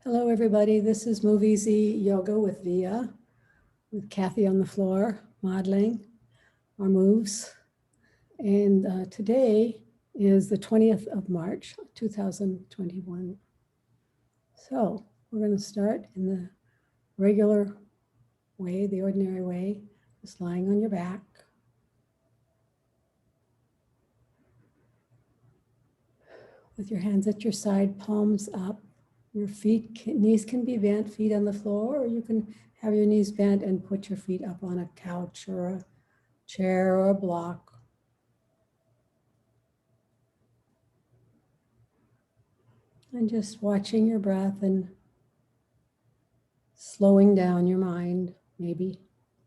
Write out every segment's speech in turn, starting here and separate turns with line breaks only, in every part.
Hello, everybody. This is MoveEasy Yoga with Via, with Kathy on the floor, modeling our moves. And today is the 20th of March, 2021. So we're going to start in the regular way, the ordinary way, just lying on your back. With your hands at your side, palms up. Your knees can be bent, feet on the floor, or you can have your knees bent and put your feet up on a couch or a chair or a block. And just watching your breath and slowing down your mind, maybe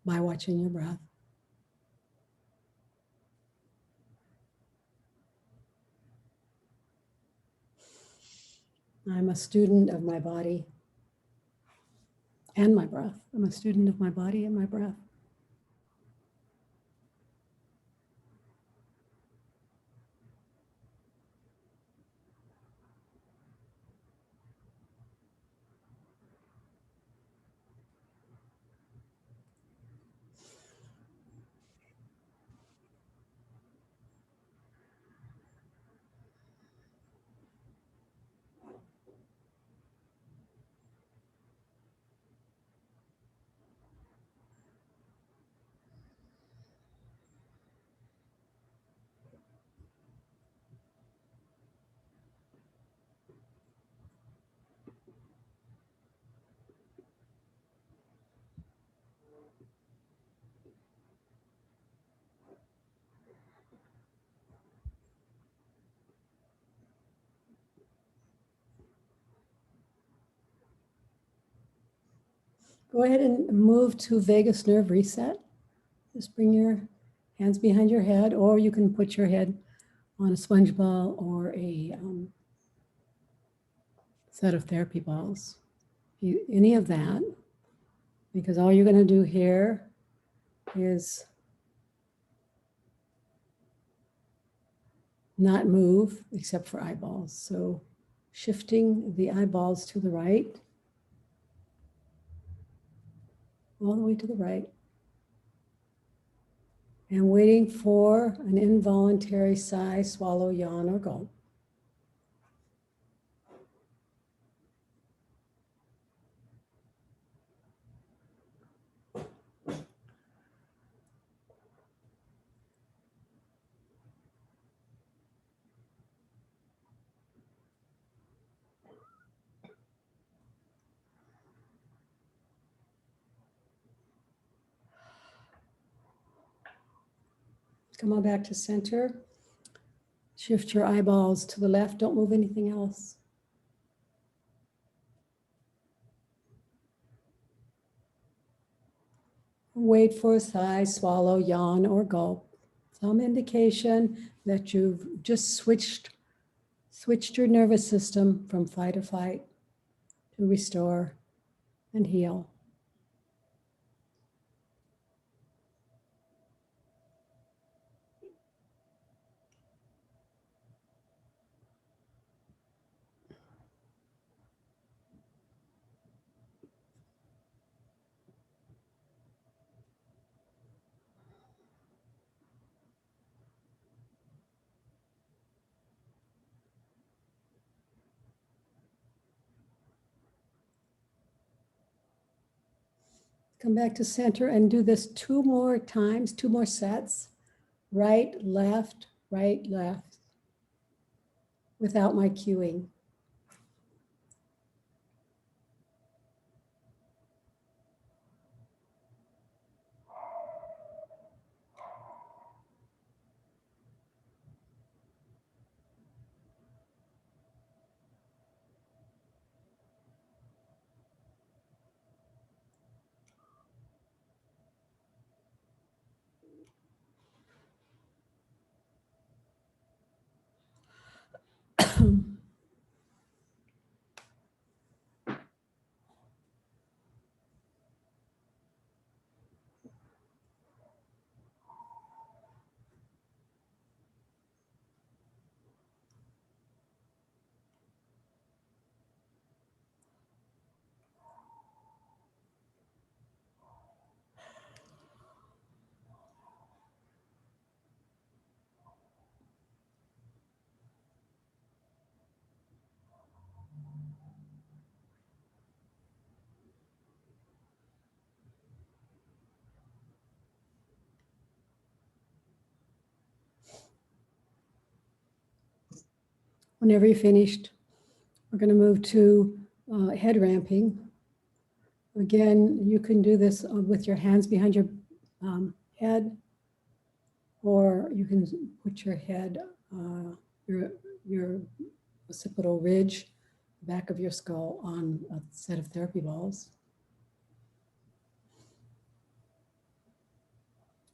by watching your breath. I'm a student of my body and my breath. I'm a student of my body and my breath. Go ahead and move to vagus nerve reset. Just bring your hands behind your head, or you can put your head on a sponge ball or a set of therapy balls. Any of that, because all you're going to do here is not move except for eyeballs. So shifting the eyeballs to the right, all the way to the right, and waiting for an involuntary sigh, swallow, yawn, or gulp. Come on back to center. Shift your eyeballs to the left. Don't move anything else. Wait for a sigh, swallow, yawn, or gulp. Some indication that you've just switched your nervous system from fight or flight to restore and heal. Come back to center and do this 2 more times, 2 more sets. Right, left, without my cueing. Whenever you're finished, we're going to move to head ramping. Again, you can do this with your hands behind your head, or you can put your head, your occipital ridge, back of your skull on a set of therapy balls.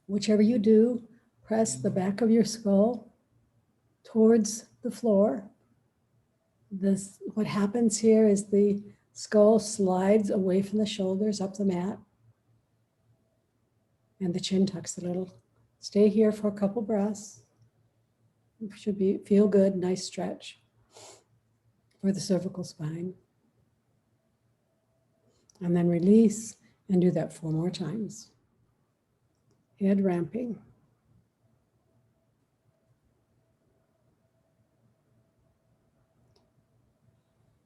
Whichever you do, press the back of your skull towards the floor. What happens here is the skull slides away from the shoulders up the mat, and the chin tucks a little. Stay here for a couple breaths. It should feel good, nice stretch for the cervical spine. And then release and do that 4 more times. Head ramping.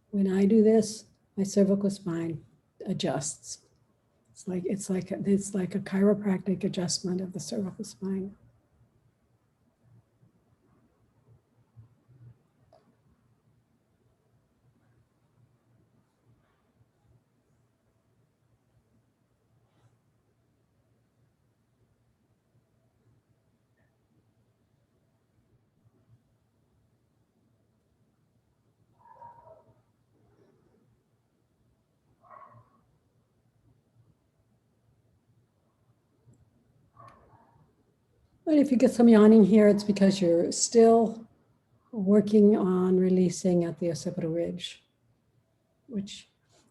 When I do this, my cervical spine adjusts. It's like a chiropractic adjustment of the cervical spine. But if you get some yawning here, it's because you're still working on releasing at the occipital ridge, which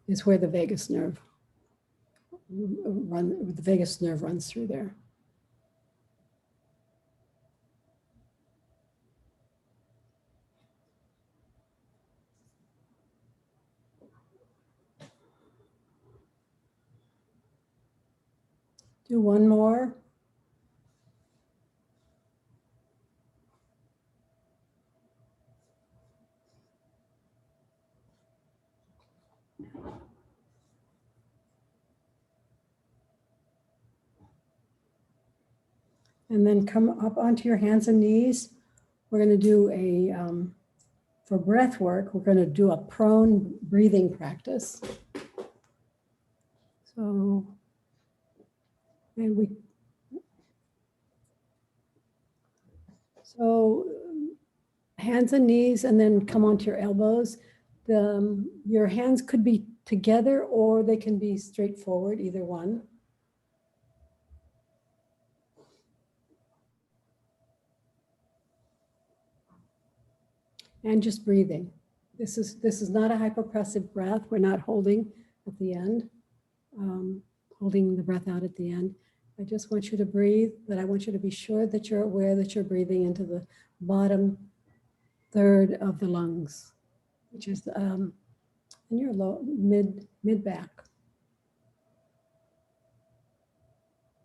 is where the vagus nerve runs through there. Do one more. And then come up onto your hands and knees. We're going to do for breath work, we're going to do a prone breathing practice. So, hands and knees, and then come onto your elbows. Your hands could be together or they can be straight forward, either one. And just breathing. This is not a hypopressive breath. We're not holding at the end, holding the breath out at the end. I just want you to breathe, but I want you to be sure that you're aware that you're breathing into the bottom third of the lungs, which is in your mid back.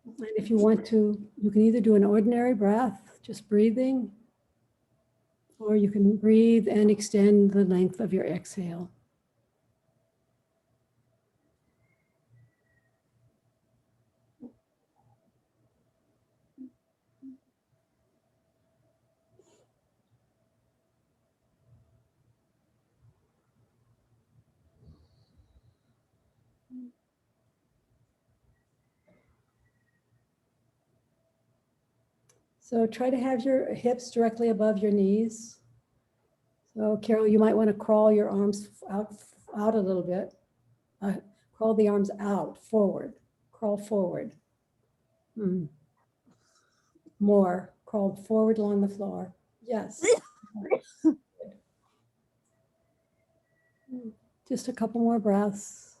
And if you want to, you can either do an ordinary breath, just breathing, or you can breathe and extend the length of your exhale. So try to have your hips directly above your knees. So Carol, you might want to crawl your arms out a little bit. Crawl the arms out, forward. Crawl forward. More. Crawl forward along the floor. Yes. Just a couple more breaths.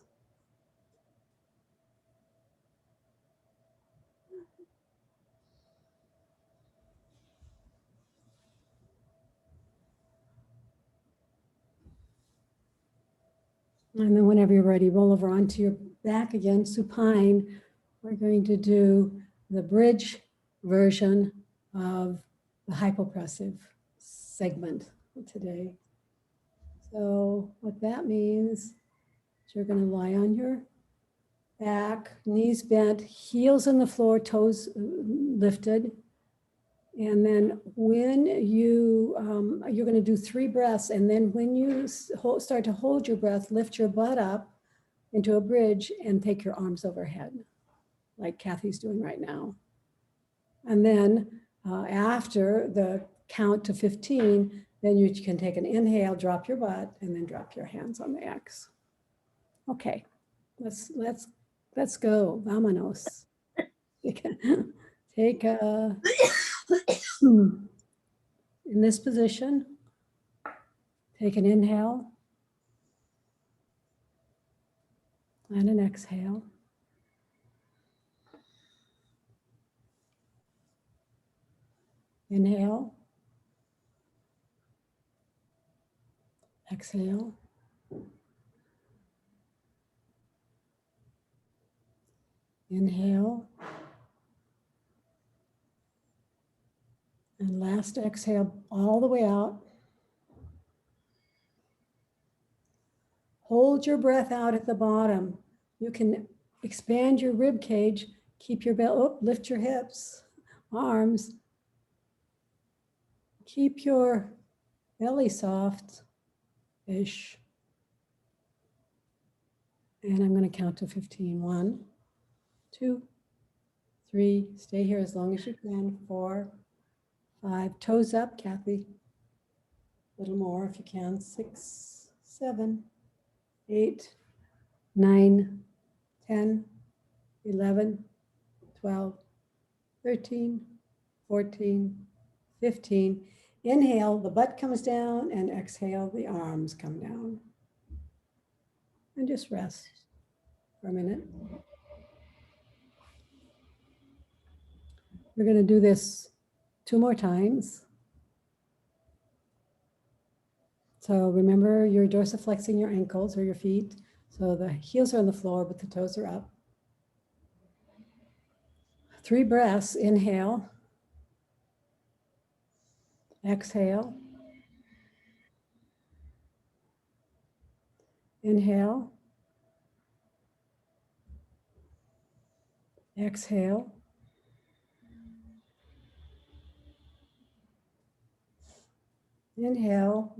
And then whenever you're ready, roll over onto your back again, supine. We're going to do the bridge version of the hypopressive segment today. So what that means is you're going to lie on your back, knees bent, heels on the floor, toes lifted. And then when you're going to do 3 breaths. And then when you start to hold your breath, lift your butt up into a bridge and take your arms overhead, like Kathy's doing right now. And then after the count to 15, then you can take an inhale, drop your butt, and then drop your hands on the X. Okay, let's go. Vámonos. Take a, in this position, take an inhale and an exhale. Inhale, exhale. Inhale. And last exhale all the way out. Hold your breath out at the bottom. You can expand your rib cage, keep your belly, lift your hips, arms. Keep your belly soft-ish. And I'm going to count to 15. 1, 2, 3. Stay here as long as you can. 4, 5. Toes up, Kathy. A little more if you can. 6, 7, 8, 9, 10, 11, 12, 13, 14, 15. Inhale, the butt comes down, and exhale, the arms come down. And just rest for a minute. We're going to do this 2 more times. So remember, you're dorsiflexing your ankles or your feet. So the heels are on the floor, but the toes are up. 3 breaths. Inhale. Exhale. Inhale. Exhale. Inhale.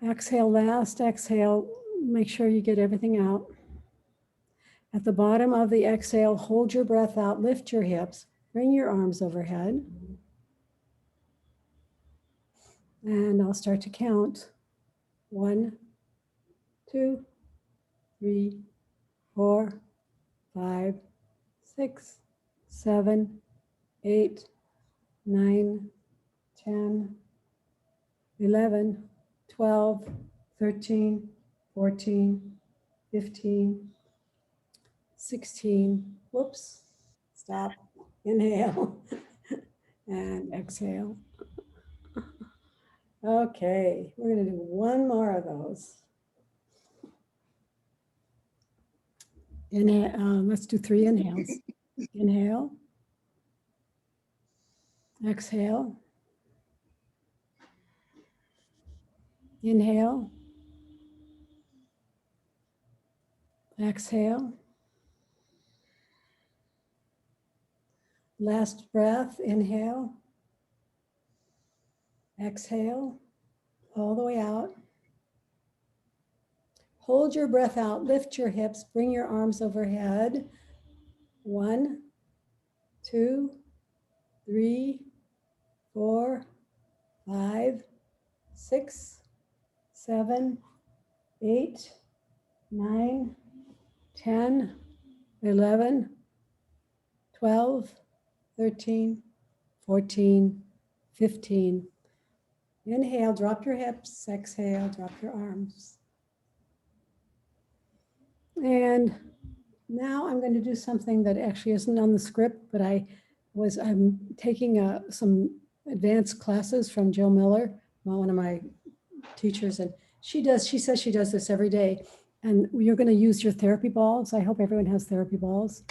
Exhale last. Exhale. Make sure you get everything out. At the bottom of the exhale, hold your breath out, lift your hips, bring your arms overhead. And I'll start to count. 1, 2, 3, 4, 5, 6, 7, 8, 9, 10, 11, 12, 13, 14, 15, 16. Whoops. Stop. Inhale and exhale. Okay, we're going to do 1 more of those. Inhale. Let's do 3 inhales. Inhale. Exhale. Inhale. Exhale. Last breath. Inhale. Exhale. All the way out. Hold your breath out. Lift your hips. Bring your arms overhead. 1, 2, 3, 4, 5, 6, 7, 8, 9, 10, 11, 12, 13, 14, 15. Inhale, drop your hips. Exhale, drop your arms. And now I'm going to do something that actually isn't on the script, but I'm taking some advanced classes from Jill Miller, one of my teachers, and she says she does this every day. And you're going to use your therapy balls. I hope everyone has therapy balls.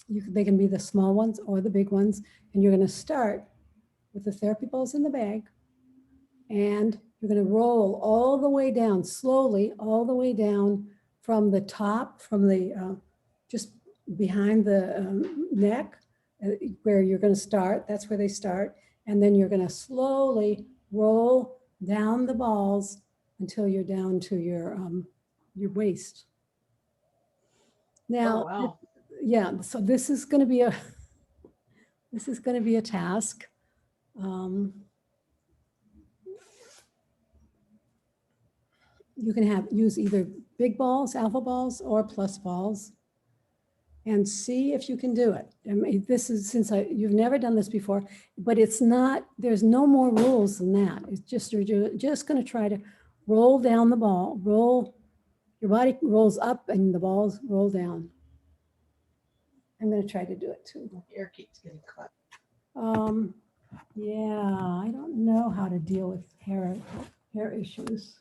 They can be the small ones or the big ones. And you're going to start with the therapy balls in the bag. And you're going to roll all the way down, slowly, all the way down from the top, just behind the neck, where you're going to start. That's where they start. And then you're going to slowly roll down the balls until you're down to your waist. Now,
oh, wow.
yeah, so this is going to be a task. You can use either big balls, alpha balls, or plus balls, and see if you can do it. I mean, this is, since you've never done this before, but it's not, there's no more rules than that. It's just, you're just going to try to roll down the ball, your body rolls up and the balls roll down. I'm going to try to do it too.
Hair keeps getting cut.
Yeah, I don't know how to deal with hair issues.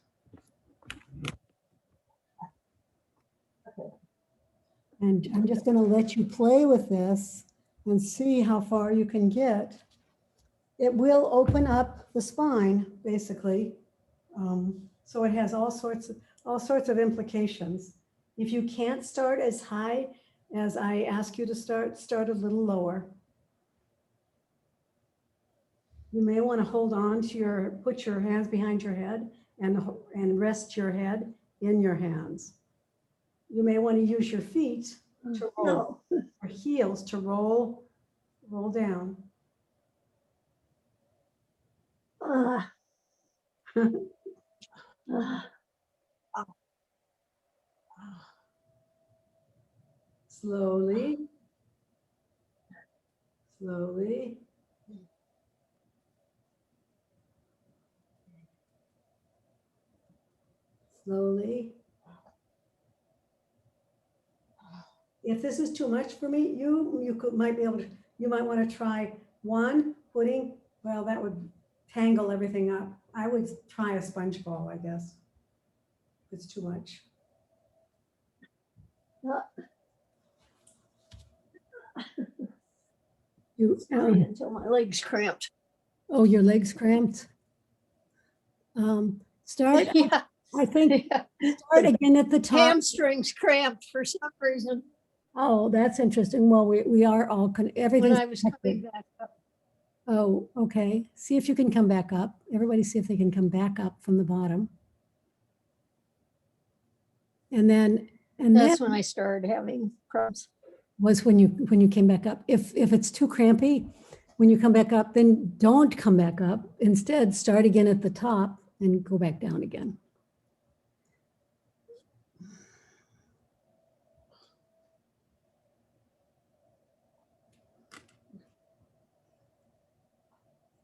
And I'm just going to let you play with this and see how far you can get. It will open up the spine, basically. So it has all sorts of implications. If you can't start as high as I ask you to start a little lower. You may want to hold on to put your hands behind your head and rest your head in your hands. You may want to use your feet to roll, or heels to roll down. Slowly, slowly. Slowly. If this is too much for me, you might be able to, you might want to try putting, well, that would tangle everything up. I would try a sponge ball, I guess. If it's too much.
Until my legs cramped.
Oh, your legs cramped? Start,
Yeah.
I think, start again at the top.
Hamstrings cramped for some reason.
Oh, that's interesting. Well, we are all, everything.
When I was coming back up.
Oh, okay. See if you can come back up. Everybody see if they can come back up from the bottom. And
that's when I started having problems.
Was when you came back up. If it's too crampy, when you come back up, then don't come back up. Instead, start again at the top and go back down again.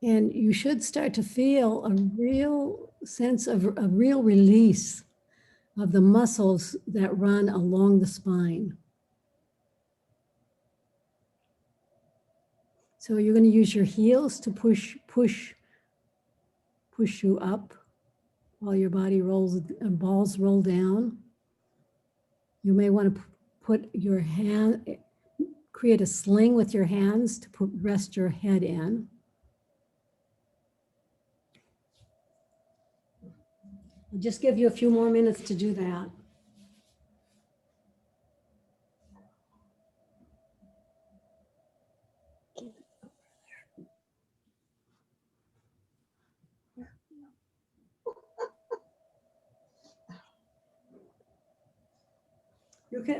And you should start to feel a real sense of a real release of the muscles that run along the spine. So you're going to use your heels to push you up while your body rolls and balls roll down. You may want to put your hand, create a sling with your hands to rest your head in. I'll just give you a few more minutes to do that.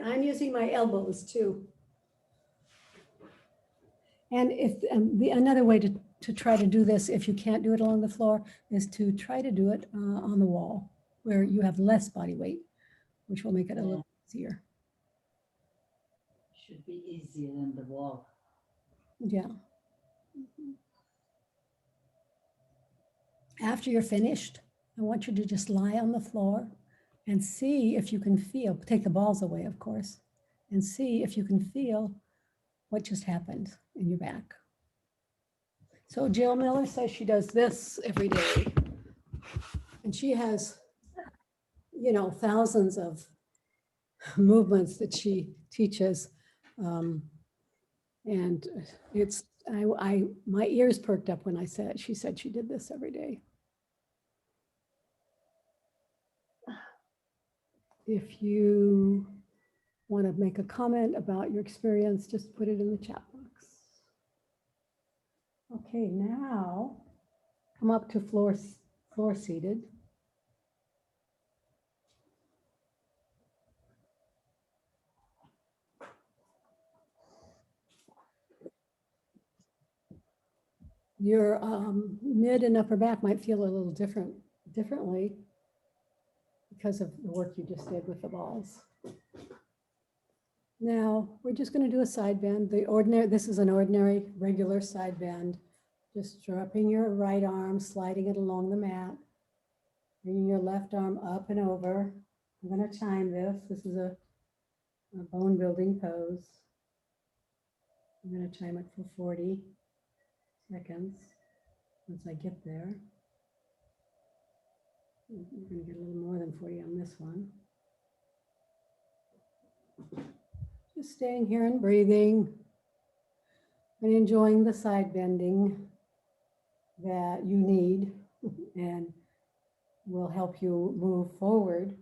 I'm using my elbows too. And if another way to try to do this, if you can't do it along the floor, is to try to do it on the wall where you have less body weight, which will make it a little easier.
Should be easier than the wall.
Yeah. After you're finished, I want you to just lie on the floor and see if you can feel, take the balls away, of course, and see if you can feel what just happened in your back. So Jill Miller says she does this every day. And she has, thousands of movements that she teaches. And it's, my ears perked up when she said she did this every day. If you want to make a comment about your experience, just put it in the chat box. Okay, now come up to floor seated. Your mid and upper back might feel a little differently because of the work you just did with the balls. Now, we're just going to do a side bend. This is an ordinary, regular side bend. Just dropping your right arm, sliding it along the mat, bringing your left arm up and over. I'm going to time this. This is a bone building pose. I'm going to time it for 40 seconds. Once I get there, you're going to get a little more than 40 on this one. Just staying here and breathing and enjoying the side bending that you need and will help you move forward.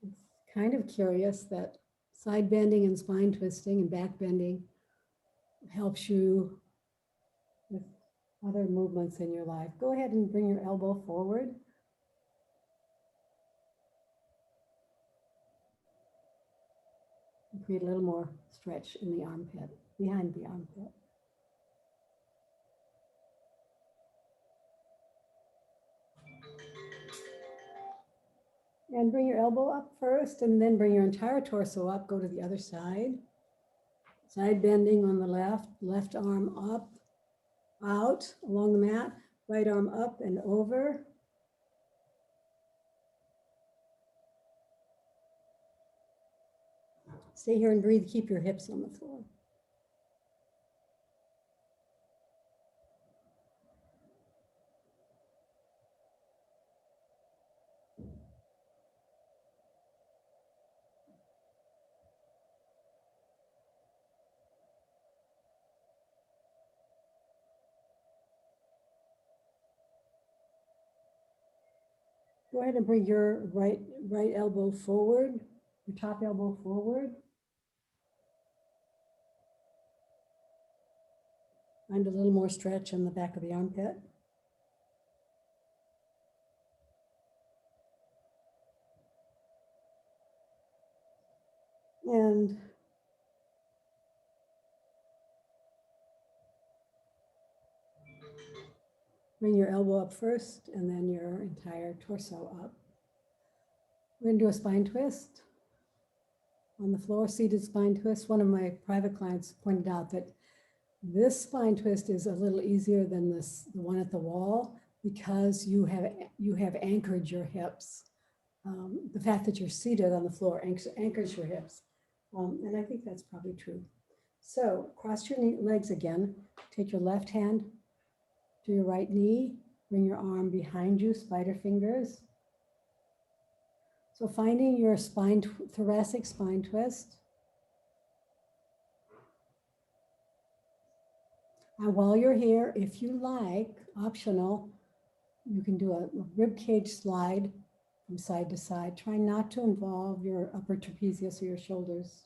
It's kind of curious that side bending and spine twisting and back bending helps you with other movements in your life. Go ahead and bring your elbow forward. And create a little more stretch in the armpit, behind the armpit. And bring your elbow up first, and then bring your entire torso up. Go to the other side. Side bending on the left arm up, out along the mat, right arm up and over. Stay here and breathe. Keep your hips on the floor. Go ahead and bring your right elbow forward, your top elbow forward. Find a little more stretch in the back of the armpit. And bring your elbow up first and then your entire torso up. We're going to do a spine twist. On the floor, seated spine twist. One of my private clients pointed out that this spine twist is a little easier than the one at the wall because you have anchored your hips. The fact that you're seated on the floor anchors your hips. And I think that's probably true. So cross your legs again. Take your left hand to your right knee. Bring your arm behind you, spider fingers. So finding your thoracic spine twist. And while you're here, if you like, optional, you can do a rib cage slide from side to side. Try not to involve your upper trapezius or your shoulders.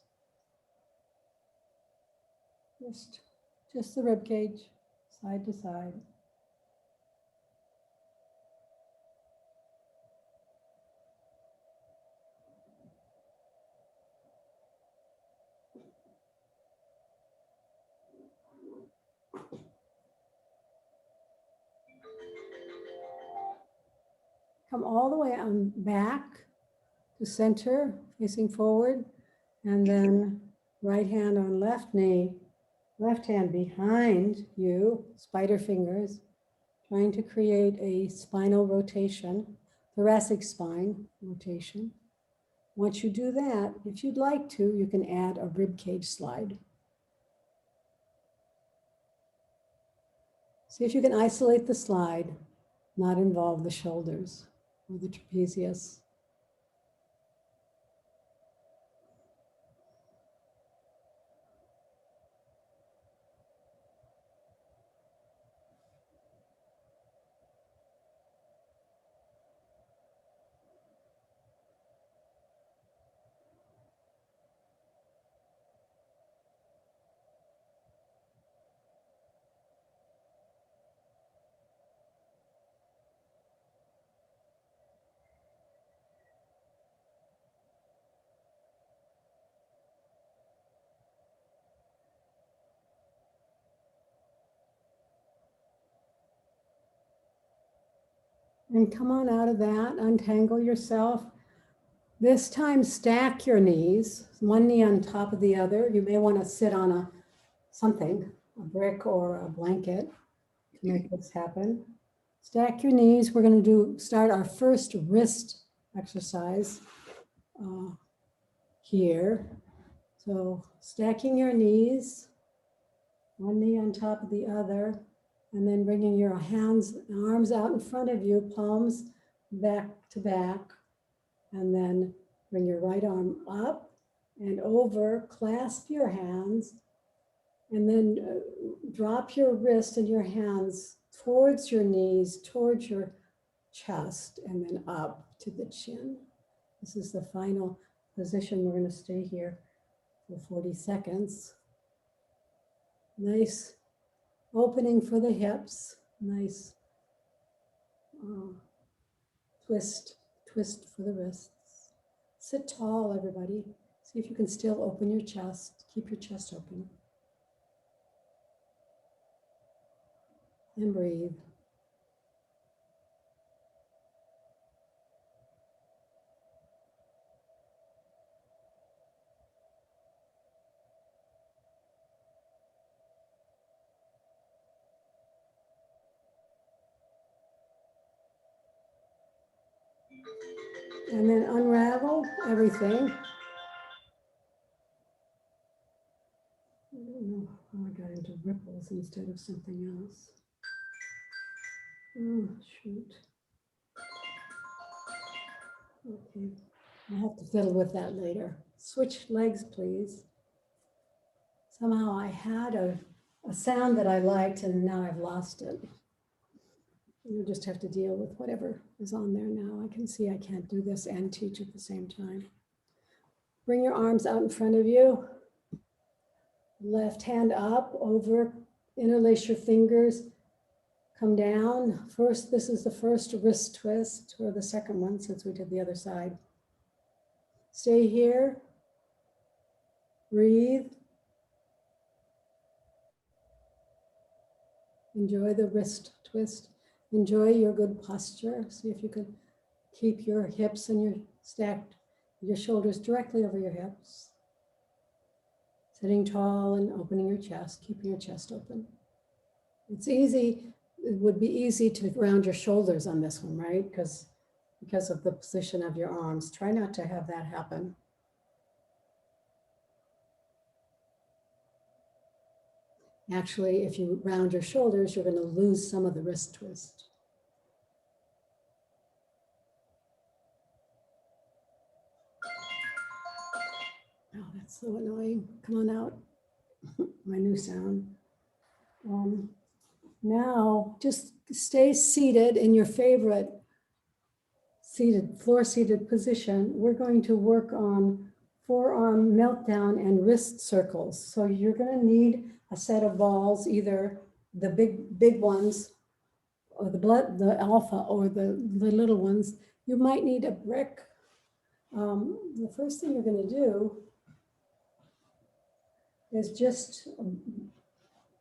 Just the rib cage, side to side. Come all the way on back to center, facing forward, and then right hand on left knee, left hand behind you, spider fingers, trying to create a spinal rotation, thoracic spine rotation. Once you do that, if you'd like to, you can add a rib cage slide. See if you can isolate the slide, not involve the shoulders or the trapezius. And come on out of that, untangle yourself. This time stack your knees, one knee on top of the other. You may want to sit on something, a brick or a blanket to make this happen. Stack your knees. We're going to start our first wrist exercise here. So stacking your knees, one knee on top of the other, and then bringing your hands and arms out in front of you, palms back to back, and then bring your right arm up and over, clasp your hands, and then drop your wrist and your hands towards your knees, towards your chest, and then up to the chin. This is the final position. We're going to stay here for 40 seconds. Nice opening for the hips. Nice twist for the wrists. Sit tall, everybody. See if you can still open your chest. Keep your chest open. And breathe. And then unravel everything. I don't know how I got into ripples instead of something else. Oh, shoot. Okay, I'll have to fiddle with that later. Switch legs, please. Somehow I had a sound that I liked and now I've lost it. You just have to deal with whatever is on there now. I can see I can't do this and teach at the same time. Bring your arms out in front of you. Left hand up, over, interlace your fingers, come down. First, this is the first wrist twist, or the second one since we did the other side. Stay here, breathe. Enjoy the wrist twist. Enjoy your good posture. See if you can keep your hips and your shoulders directly over your hips. Sitting tall and opening your chest, keeping your chest open. It's easy, it would be easy to round your shoulders on this one, right? Because of the position of your arms. Try not to have that happen. Actually, if you round your shoulders, you're going to lose some of the wrist twist. Oh, that's so annoying. Come on out. My new sound. Now, just stay seated in your favorite floor-seated position. We're going to work on forearm meltdown and wrist circles. So you're going to need a set of balls, either the big ones, or the alpha, or the little ones. You might need a brick. The first thing you're going to do is just,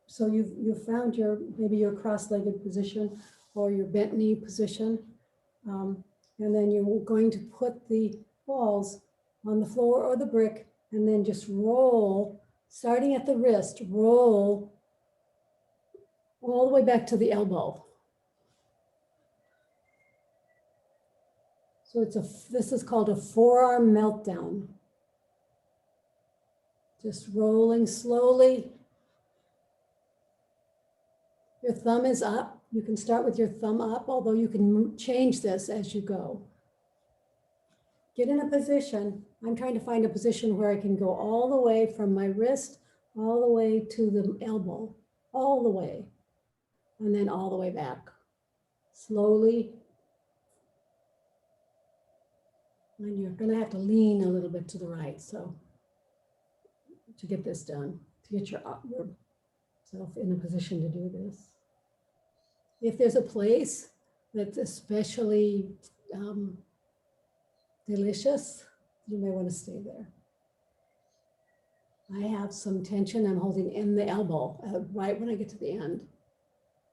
so you've found maybe your cross-legged position or your bent knee position. And then you're going to put the balls on the floor or the brick and then just roll, starting at the wrist, roll all the way back to the elbow. So this is called a forearm meltdown. Just rolling slowly. Your thumb is up. You can start with your thumb up, although you can change this as you go. Get in a position. I'm trying to find a position where I can go all the way from my wrist, all the way to the elbow, all the way, and then all the way back. Slowly. And you're going to have to lean a little bit to the right, so to get this done, to get yourself in a position to do this. If there's a place that's especially delicious, you may want to stay there. I have some tension I'm holding in the elbow right when I get to the end.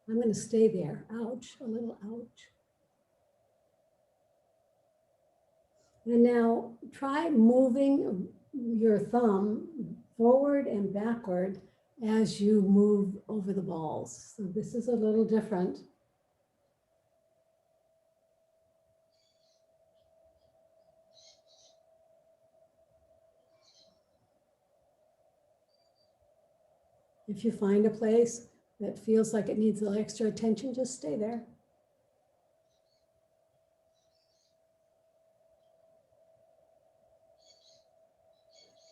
I'm going to stay there. Ouch, a little ouch. And now try moving your thumb forward and backward as you move over the balls. So this is a little different. If you find a place that feels like it needs a little extra attention, just stay there.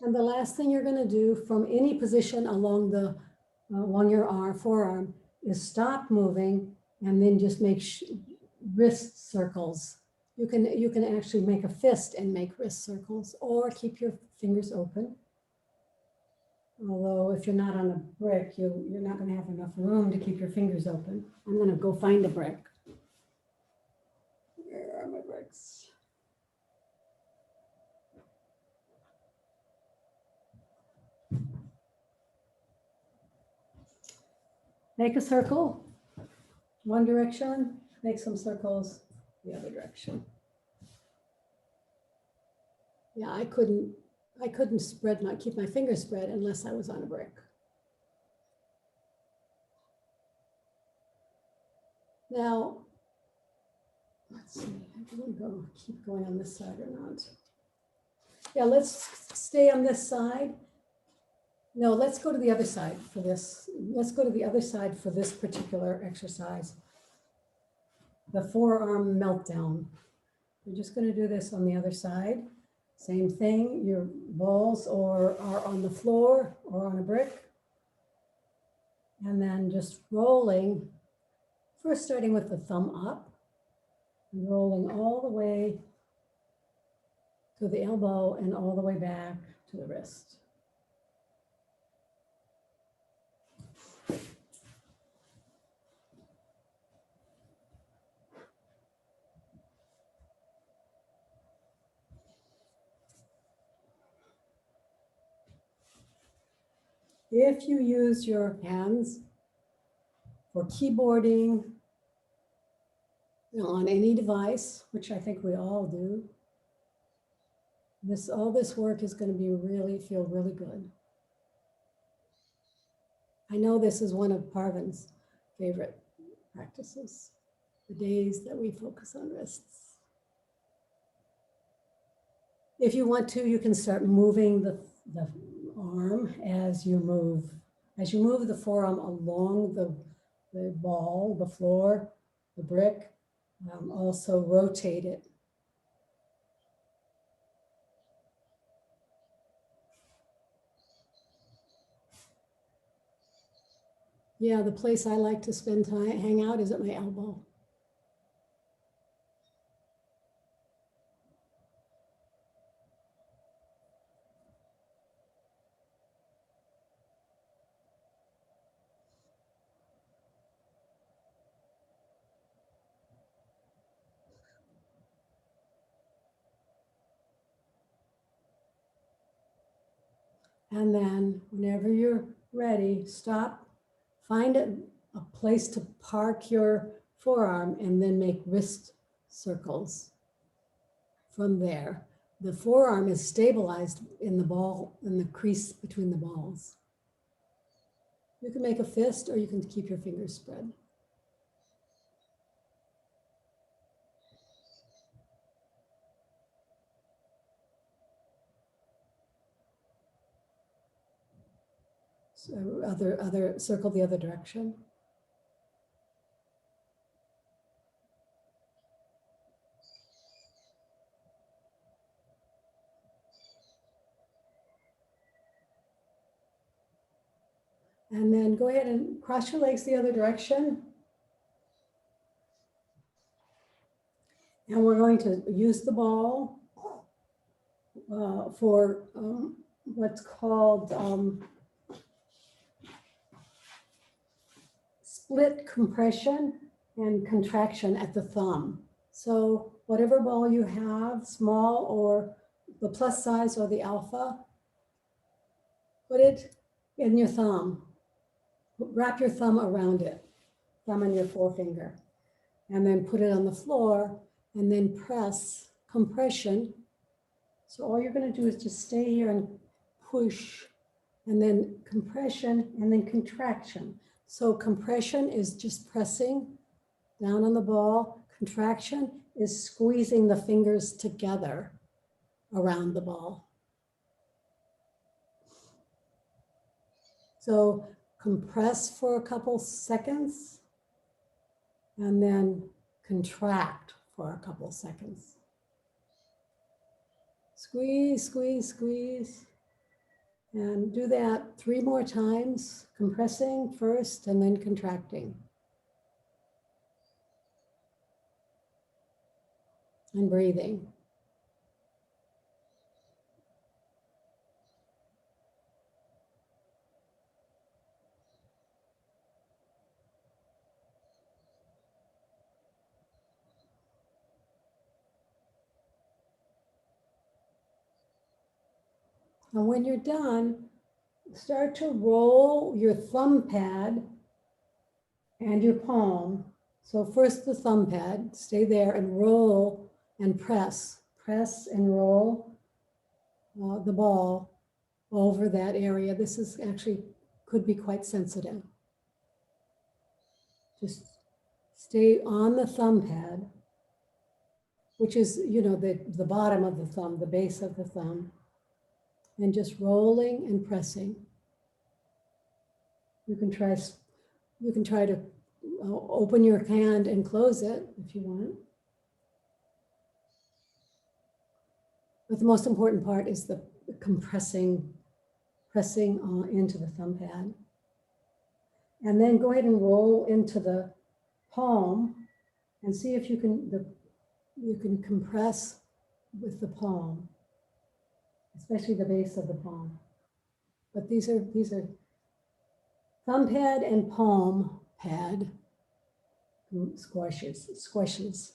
And the last thing you're going to do from any position along your forearm is stop moving and then just make wrist circles. You can actually make a fist and make wrist circles, or keep your fingers open. Although if you're not on a brick, you're not going to have enough room to keep your fingers open. I'm going to go find a brick. Where are my bricks? Make a circle, one direction, make some circles the other direction. Yeah, I couldn't keep my fingers spread unless I was on a brick. Now, let's see, I didn't keep going on this side or not. Yeah, let's stay on this side. No, let's go to the other side for this. Let's go to the other side for this particular exercise. The forearm meltdown. We're just going to do this on the other side. Same thing, your balls are on the floor or on a brick. And then just rolling, first starting with the thumb up, and rolling all the way to the elbow and all the way back to the wrist. If you use your hands for keyboarding on any device, which I think we all do, all this work is going to feel really good. I know this is one of Parvin's favorite practices, the days that we focus on wrists. If you want to, you can start moving the arm as you move the forearm along the ball, the floor, the brick. Also rotate it. Yeah, the place I like to spend time, hang out, is at my elbow. And then whenever you're ready, stop, find a place to park your forearm and then make wrist circles from there. The forearm is stabilized in the crease between the balls. You can make a fist or you can keep your fingers spread. So circle the other direction. And then go ahead and cross your legs the other direction. And we're going to use the ball for what's called split compression and contraction at the thumb. So whatever ball you have, small or the plus size or the alpha, put it in your thumb. Wrap your thumb around it, thumb on your forefinger, and then put it on the floor and then press compression So all you're going to do is just stay here and push, and then compression, and then contraction. So compression is just pressing down on the ball. Contraction is squeezing the fingers together around the ball. So compress for a couple seconds and then contract for a couple seconds. Squeeze, squeeze, squeeze. And do that 3 more times, compressing first and then contracting. And breathing. And when you're done, start to roll your thumb pad and your palm. So first the thumb pad, stay there and roll and press. Press and roll the ball over that area. This is actually could be quite sensitive. Just stay on the thumb pad, which is, you know, the bottom of the thumb, the base of the thumb, and just rolling and pressing. You can try to open your hand and close it if you want. But the most important part is the pressing into the thumb pad. And then go ahead and roll into the palm and see if you can compress with the palm, especially the base of the palm. But these are thumb pad and palm pad squashes.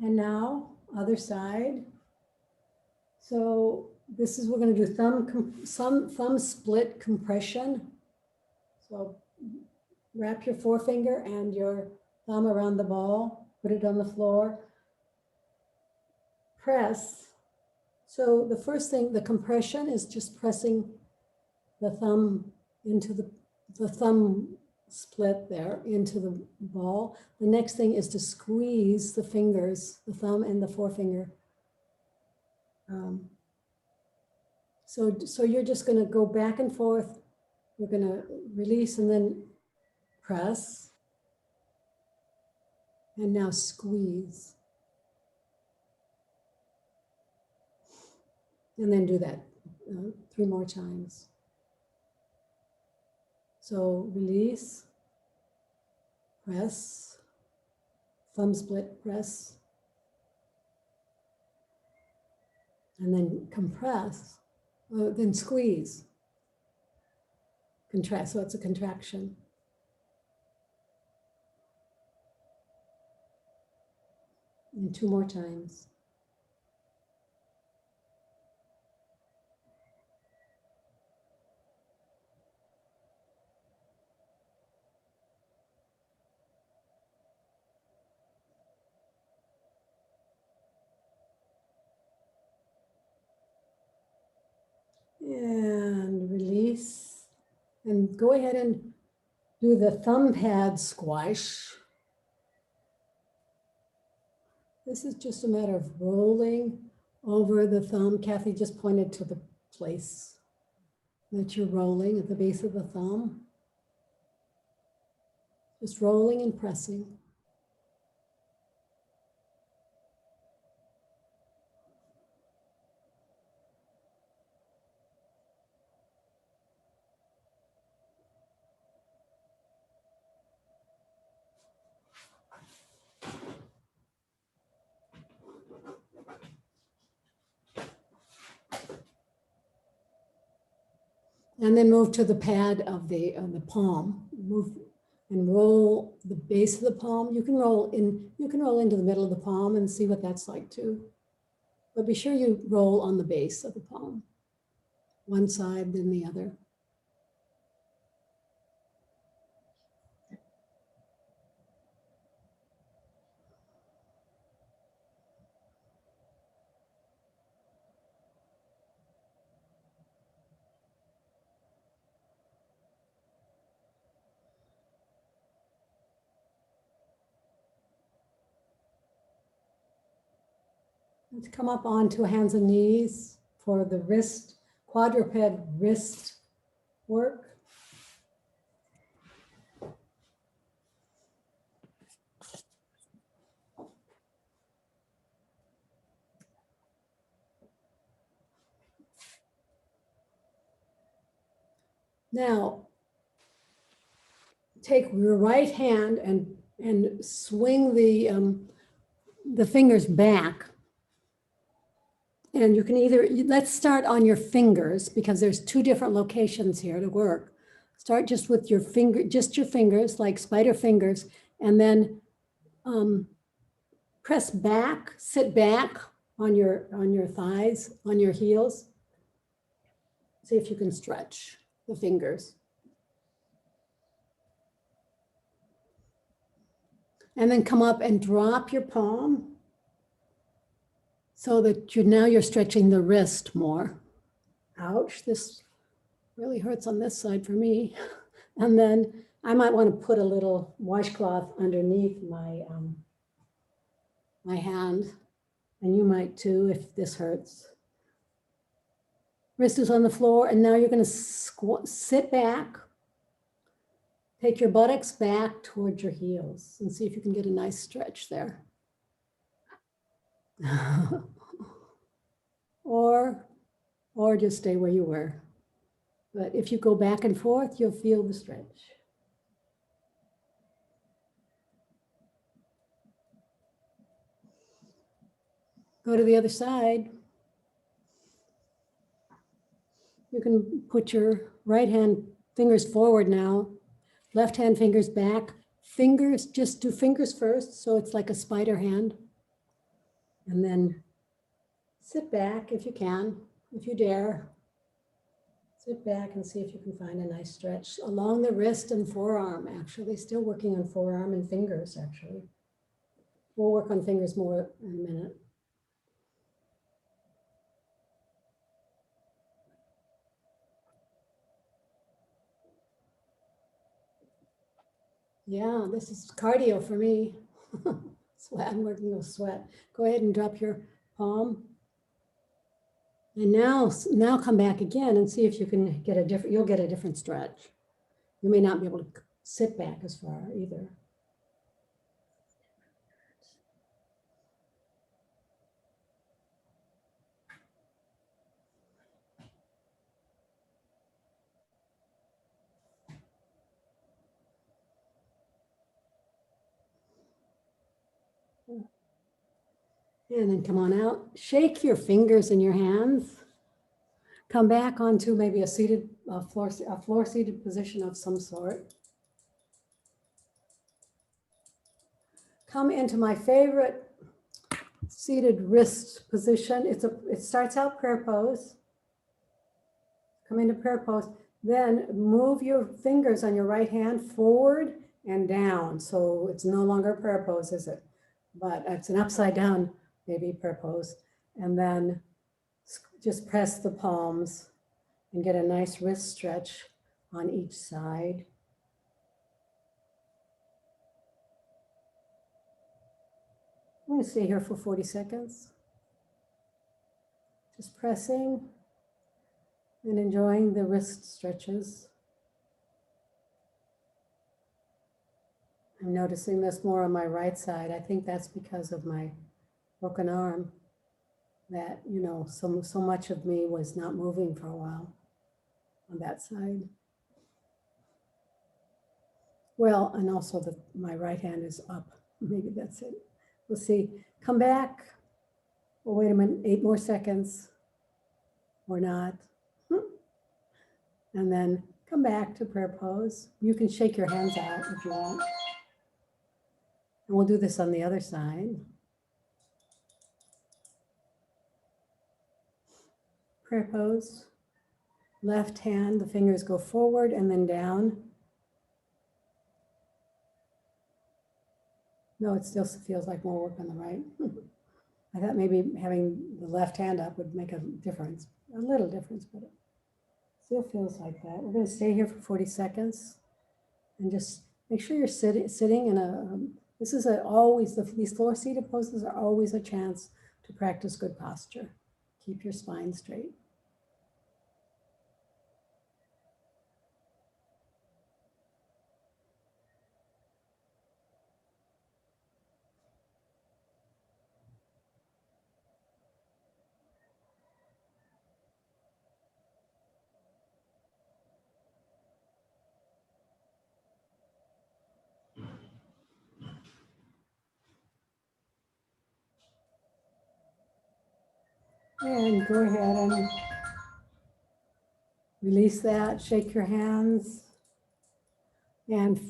And now, other side. So this is, we're going to do thumb split compression. So wrap your forefinger and your thumb around the ball, put it on the floor, press. So the first thing, the compression is just pressing the thumb into the thumb split there into the ball. The next thing is to squeeze the fingers, the thumb and the forefinger. So you're just going to go back and forth. You're going to release and then press. And now squeeze. And then do that 3 more times. So release, press, thumb split, press, and then compress, then squeeze, contract, so it's a contraction. And 2 more times. And release, and go ahead and do the thumb pad squash. This is just a matter of rolling over the thumb. Kathy just pointed to the place that you're rolling at the base of the thumb. Just rolling and pressing. And then move to the pad of the palm. Move and roll the base of the palm. You can roll into the middle of the palm and see what that's like too. but be sure you roll on the base of the palm. One side, then the other. Let's come up onto hands and knees for the wrist, quadruped wrist work. Now, take your right hand and swing the fingers back. And you can either, let's start on your fingers because there's two different locations here to work. Start just with your finger, just your fingers, like spider fingers, and then press back, sit back on your thighs, on your heels. See if you can stretch the fingers. And then come up and drop your palm so that you're stretching the wrist more. Ouch, this really hurts on this side for me. And then I might want to put a little washcloth underneath my, my hand, and you might too if this hurts. Wrist is on the floor, and now you're going to sit back. Take your buttocks back towards your heels and see if you can get a nice stretch there. or just stay where you were. But if you go back and forth, you'll feel the stretch. Go to the other side. You can put your right hand fingers forward now. Left hand fingers back. Fingers, just do fingers first, so it's like a spider hand. And then sit back if you can, if you dare. Sit back and see if you can find a nice stretch along the wrist and forearm, actually. Still working on forearm and fingers, actually. We'll work on fingers more in a minute. Yeah, this is cardio for me. Sweat, I'm working with sweat. Go ahead and drop your palm. And now come back again and see if you can get you'll get a different stretch. You may not be able to sit back as far either. And then come on out, shake your fingers in your hands. Come back onto maybe a floor seated position of some sort. Come into my favorite seated wrist position. It starts out prayer pose. Come into prayer pose. Then move your fingers on your right hand forward and down. So it's no longer prayer pose, is it? But it's an upside down, maybe prayer pose. And then just press the palms and get a nice wrist stretch on each side. I'm going to stay here for 40 seconds. Just pressing and enjoying the wrist stretches. I'm noticing this more on my right side. I think that's because of my broken arm, that, you know, so much of me was not moving for a while on that side. Well, and also my right hand is up. Maybe that's it. We'll see. Come back. Well, wait a minute, 8 more seconds or not. And then come back to prayer pose. You can shake your hands out if you want. And we'll do this on the other side. prayer pose. Left hand, the fingers go forward and then down. No, it still feels like more work on the right. I thought maybe having the left hand up would make a difference, a little difference, but it still feels like that. We're going to stay here for 40 seconds and just make sure you're sitting in a, this is always, these floor seated poses are always a chance to practice good posture. Keep your spine straight. And go ahead and release that, shake your hands, and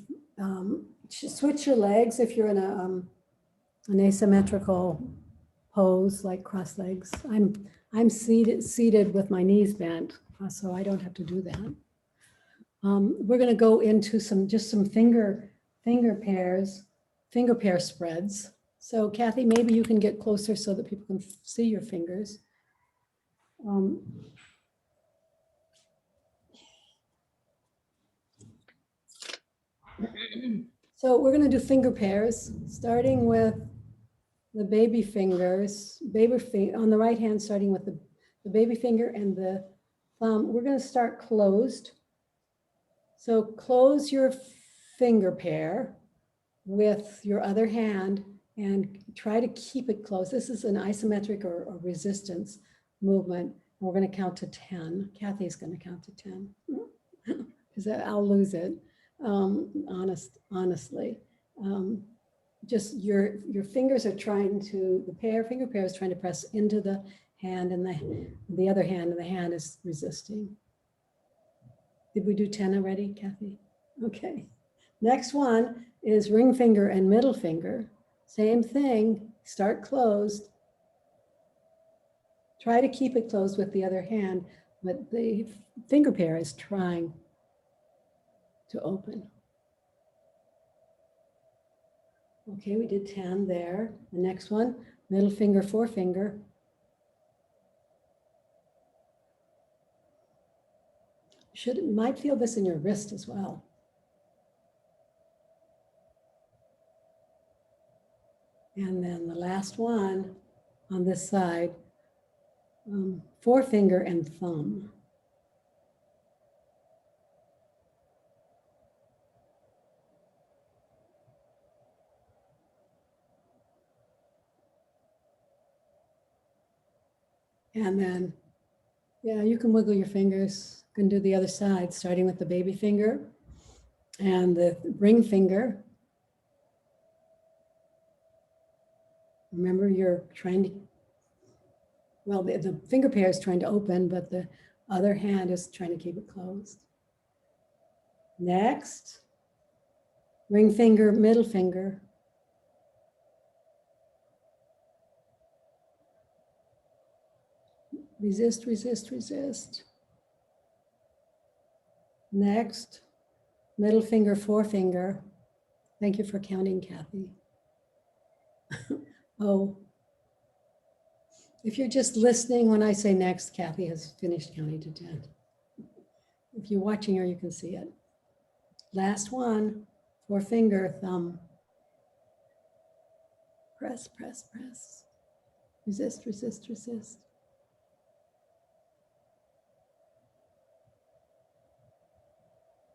switch your legs if you're in an asymmetrical pose, like cross legs. I'm seated with my knees bent, so I don't have to do that. We're going to go into some finger pair spreads. So Kathy, maybe you can get closer so that people can see your fingers. So we're going to do finger pairs, starting with the baby fingers, on the right hand, starting with the baby finger and the thumb. We're going to start closed. So close your finger pair with your other hand and try to keep it closed. This is an isometric or resistance movement. We're going to count to 10. Kathy's going to count to 10 because I'll lose it. Honestly, just your fingers are trying to, finger pair is trying to press into the hand, and the other hand, and the hand is resisting. Did we do 10 already, Kathy? Okay. Next one is ring finger and middle finger. Same thing, start closed. Try to keep it closed with the other hand, but the finger pair is trying to open. Okay, we did 10 there. The next one, middle finger, forefinger. Might feel this in your wrist as well. And then the last one on this side, forefinger and thumb. And then, yeah, you can wiggle your fingers. You can do the other side, starting with the baby finger and the ring finger. Remember, you're trying to, well, the finger pair is trying to open, but the other hand is trying to keep it closed. Next, ring finger, middle finger. Resist, resist, resist. Next, middle finger, forefinger. Thank you for counting, Kathy. Oh, if you're just listening when I say next, Kathy has finished counting to 10. If you're watching her, you can see it. Last one, forefinger, thumb. Press, press, press. Resist, resist, resist.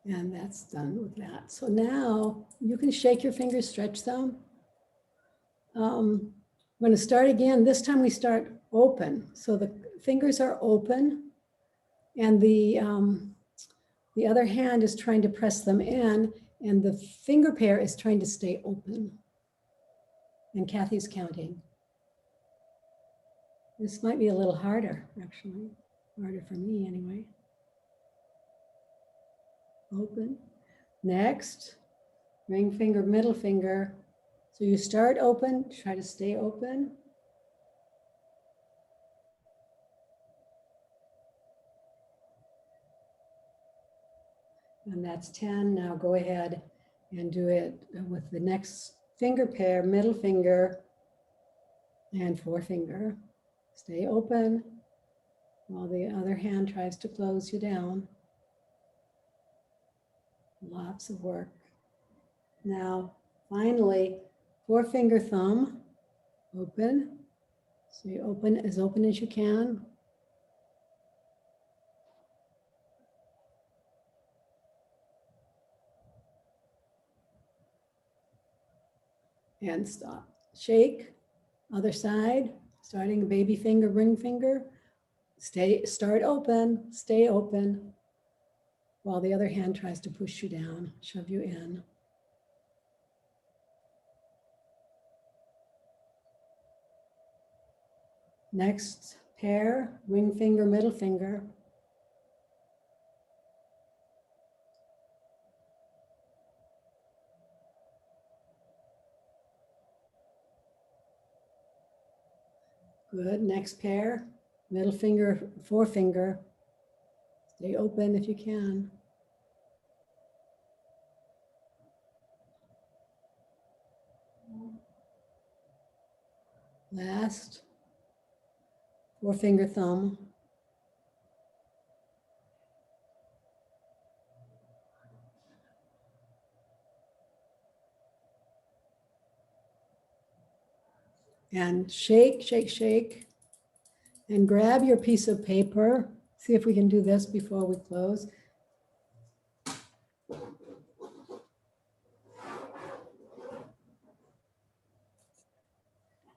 And that's done with that. So now you can shake your fingers, stretch them. I'm going to start again. This time we start open. So the fingers are open and the other hand is trying to press them in, and the finger pair is trying to stay open. And Kathy's counting. This might be a little harder, actually. Harder for me anyway. Open. Next, ring finger, middle finger. So you start open, try to stay open. And that's 10. Now go ahead and do it with the next finger pair, middle finger and forefinger. Stay open while the other hand tries to close you down. Lots of work. Now, finally, forefinger thumb, open. So you open as you can. And stop. Shake, other side, starting baby finger, ring finger. Start open, stay open, while the other hand tries to push you down, shove you in. Next pair, ring finger, middle finger. Good, next pair, middle finger, forefinger. Stay open if you can. Last, forefinger thumb. And shake, shake, shake. And grab your piece of paper. See if we can do this before we close.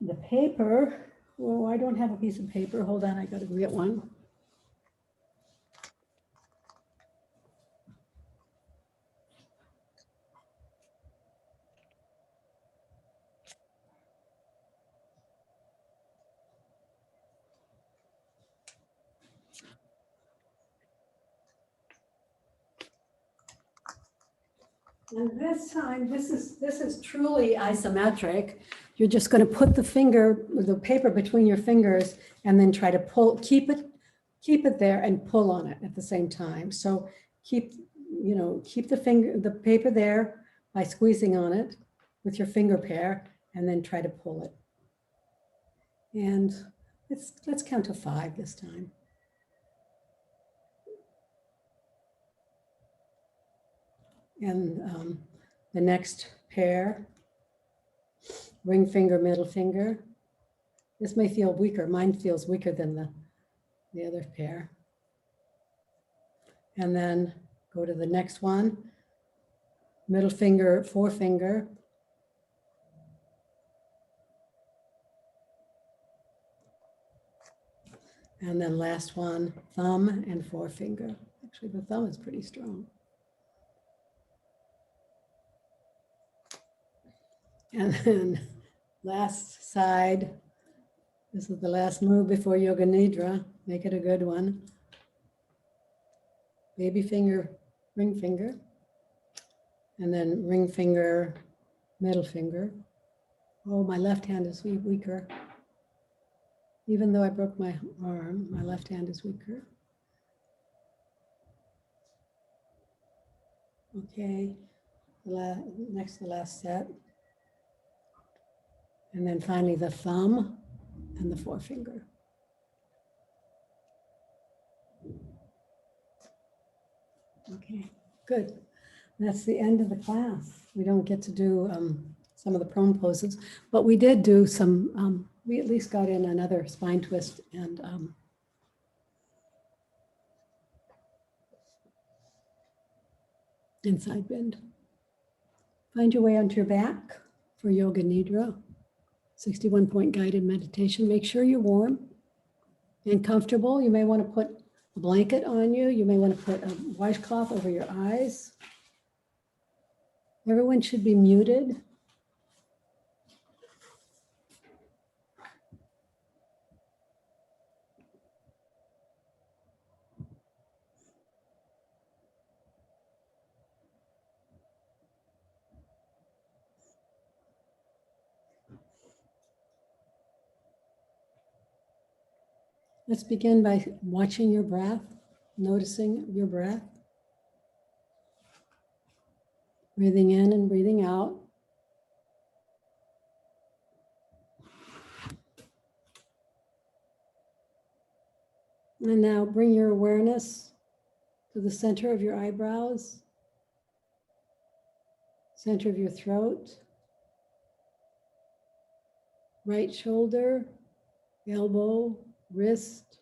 The paper, oh, I don't have a piece of paper. Hold on, I gotta get one. And this time, this is truly isometric. You're just going to put the paper between your fingers and then try to pull, keep it there and pull on it at the same time. So keep the paper there by squeezing on it with your finger pair and then try to pull it. And let's count to 5 this time. And the next pair, ring finger, middle finger. This may feel weaker. Mine feels weaker than the other pair. And then go to the next one, middle finger, forefinger. And then last one, thumb and forefinger. Actually, the thumb is pretty strong. And then last side, this is the last move before Yoga Nidra. Make it a good one. Baby finger, ring finger. And then ring finger, middle finger. Oh, my left hand is weaker. Even though I broke my arm, my left hand is weaker. Okay, next to the last set. And then finally the thumb and the forefinger. Okay, good. That's the end of the class. We don't get to do some of the prone poses, but we did do some, we at least got in another spine twist and side bend. Find your way onto your back for Yoga Nidra. 61-point guided meditation. Make sure you're warm and comfortable. You may want to put a blanket on you. You may want to put a washcloth over your eyes. Everyone should be muted. Let's begin by watching your breath, noticing your breath. Breathing in and breathing out. And now bring your awareness to the center of your eyebrows, center of your throat, right shoulder, elbow, wrist,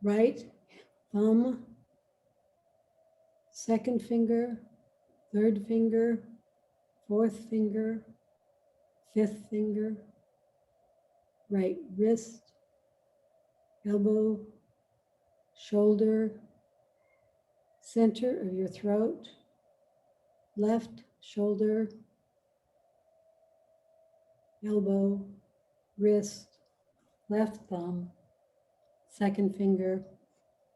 right thumb, second finger, third finger, fourth finger, fifth finger, right wrist, elbow, shoulder, center of your throat, left shoulder, elbow, wrist, left thumb, second finger,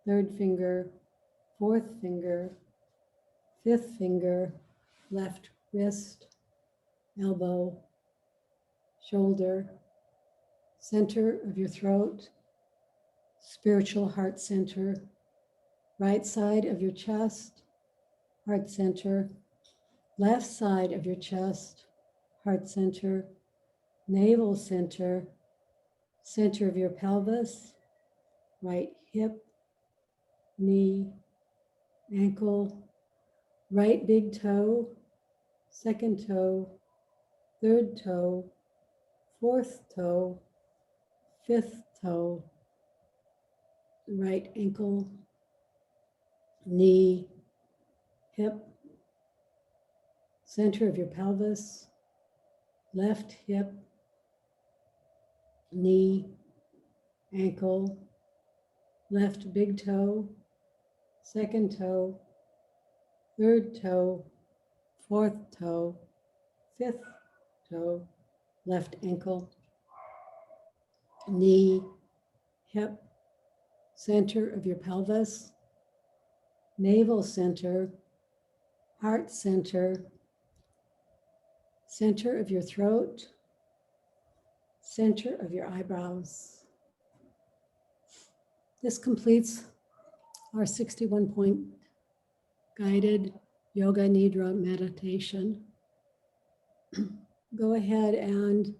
third finger, fourth finger, fifth finger, left wrist, elbow, shoulder, center of your throat, spiritual heart center, right side of your chest, heart center, left side of your chest, heart center, navel center, center of your pelvis, right hip, knee, ankle, right big toe, second toe, third toe, fourth toe, fifth toe, right ankle, knee, hip, center of your pelvis, left hip, knee, ankle, left big toe, second toe, third toe, fourth toe, fifth toe, left ankle, knee, hip, center of your pelvis, navel center, heart center, center of your throat, center of your eyebrows. This completes our 61-point guided yoga nidra meditation. Go ahead and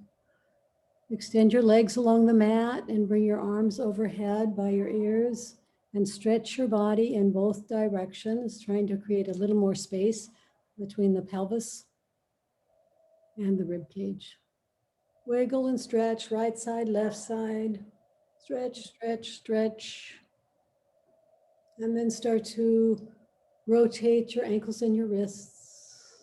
extend your legs along the mat and bring your arms overhead by your ears and stretch your body in both directions, trying to create a little more space between the pelvis and the rib cage. Wiggle and stretch, right side, left side. Stretch, stretch, stretch. And then start to rotate your ankles and your wrists.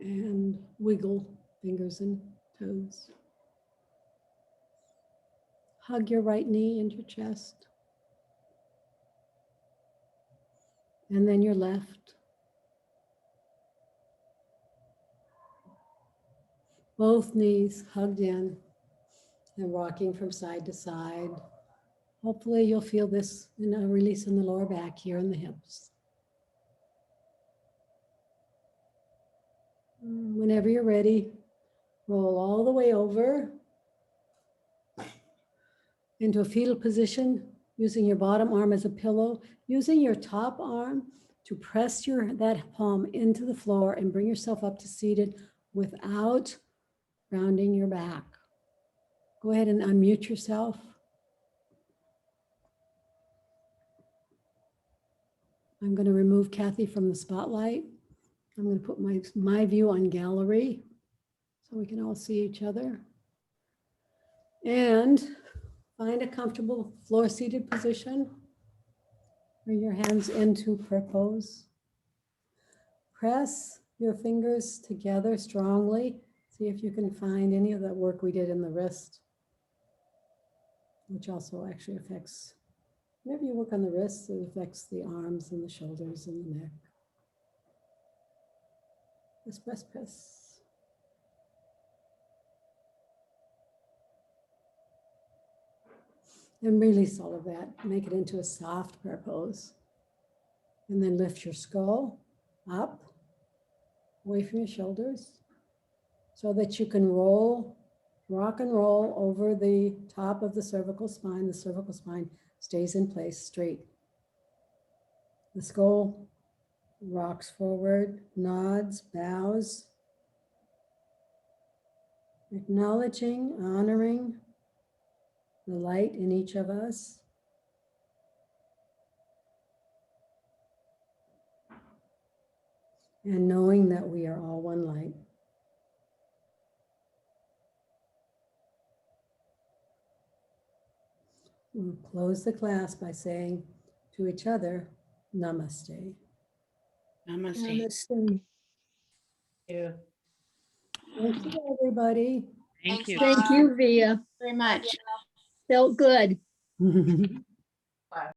And wiggle fingers and toes. Hug your right knee into your chest. And then your left. Both knees hugged in and rocking from side to side. Hopefully you'll feel this in a release in the lower back here in the hips. Whenever you're ready, roll all the way over into a fetal position, using your bottom arm as a pillow, using your top arm to press that palm into the floor and bring yourself up to seated without rounding your back. Go ahead and unmute yourself. I'm going to remove Kathy from the spotlight. I'm going to put my view on gallery so we can all see each other. And find a comfortable floor-seated position. Bring your hands into prayer pose. Press your fingers together strongly. See if you can find any of that work we did in the wrist, which also actually affects, whenever you work on the wrists, it affects the arms and the shoulders and the neck. Press, press, press. And release all of that. Make it into a soft prayer pose. And then lift your skull up, away from your shoulders, so that you can rock and roll over the top of the cervical spine. The cervical spine stays in place straight. The skull rocks forward, nods, bows, acknowledging, honoring the light in each of us. And knowing that we are all one light. We'll close the class by saying to each other, Namaste.
Namaste.
Namaste.
Yeah.
Thank you, everybody.
Thank you
Thank you, Via.
very much.
Felt good.